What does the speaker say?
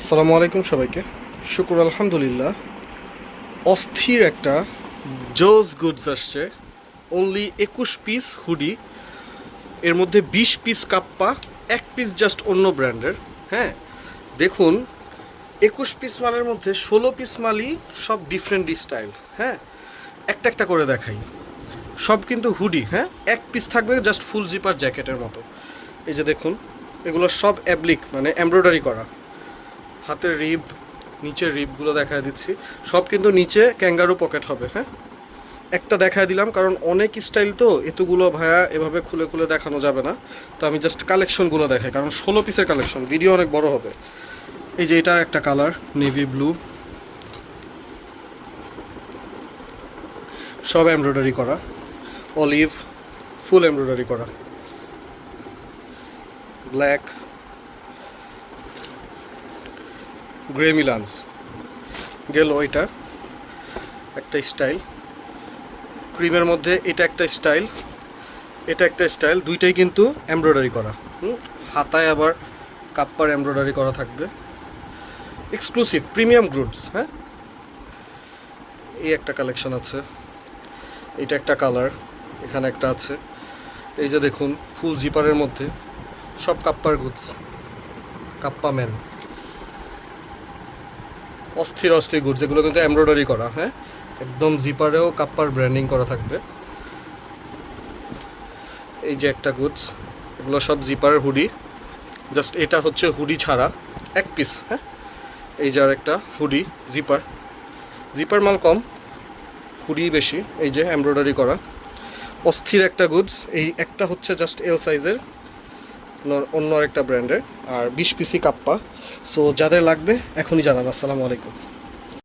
আসসালামু আলাইকুম সবাইকে। শুকুর আলহামদুলিল্লাহ, অস্থির একটা জোস গুডস আসছে। অনলি 21 পিস হুডি, এর মধ্যে 20 পিস কাপ্পা, 1 পিস জাস্ট অন্য ব্র্যান্ডের। হ্যাঁ, দেখুন 21 পিস মালের মধ্যে 16 পিস মালই সব ডিফারেন্ট স্টাইল। হ্যাঁ, একটা একটা করে দেখাই। সব কিন্তু হুডি। হ্যাঁ, 1 পিস থাকবে জাস্ট ফুল জিপার জ্যাকেটের মতো। এই যে দেখুন, এগুলো সব অ্যাব্লিক মানে এমব্রয়ডারি করা। হাতের রিব, নিচের রিবগুলো দেখায় দিচ্ছি। সব কিন্তু নিচে ক্যাঙ্গারু পকেট হবে। হ্যাঁ, একটা দেখায় দিলাম কারণ অনেক স্টাইল তো, এতগুলো ভাইয়া এভাবে খুলে খুলে দেখানো যাবে না। তো আমি জাস্ট কালেকশনগুলো দেখাই, কারণ 16 পিসের কালেকশন, ভিডিও অনেক বড় হবে। এই যে এটা একটা কালার নেভি ব্লু, সব এমব্রয়ডারি করা। অলিভ, ফুল এমব্রয়ডারি করা। ব্ল্যাক, গ্রে মিলান্স গেল। এটা একটা স্টাইল, ক্রিমের মধ্যে এটা একটা স্টাইল, এটা একটা স্টাইল। দুইটাই কিন্তু এমব্রয়ডারি করা। হাতায় আবার কাপ্পার এমব্রয়ডারি করা থাকবে। Exclusive premium goods. হ্যাঁ, এই একটা কালেকশন আছে। এটা একটা কালার, এখানে একটা আছে। এই যে দেখুন, ফুল জিপারের মধ্যে সব কাপ্পার গুডস, কাপ্পা ম্যান। অস্থির অস্থির গুডস, এগুলো কিন্তু এমব্রয়ডারি করা। হ্যাঁ, একদম জিপারেও কাপ্পার ব্র্যান্ডিং করা থাকবে। এই যে একটা গুডস, এগুলো সব জিপারের হুডি। জাস্ট এটা হচ্ছে হুডি ছাড়া 1 পিস। হ্যাঁ, এই যে আর একটা হুডি জিপার। জিপার মাল কম, হুডি বেশি। এই যে এমব্রয়ডারি করা, অস্থির একটা গুডস। এই একটা হচ্ছে জাস্ট এল সাইজের, অন্য আরেকটা ব্র্যান্ডের, আর 20 পিসি কাপ্পা। সো যাদের লাগবে এখনই জানান। আসসালামু আলাইকুম।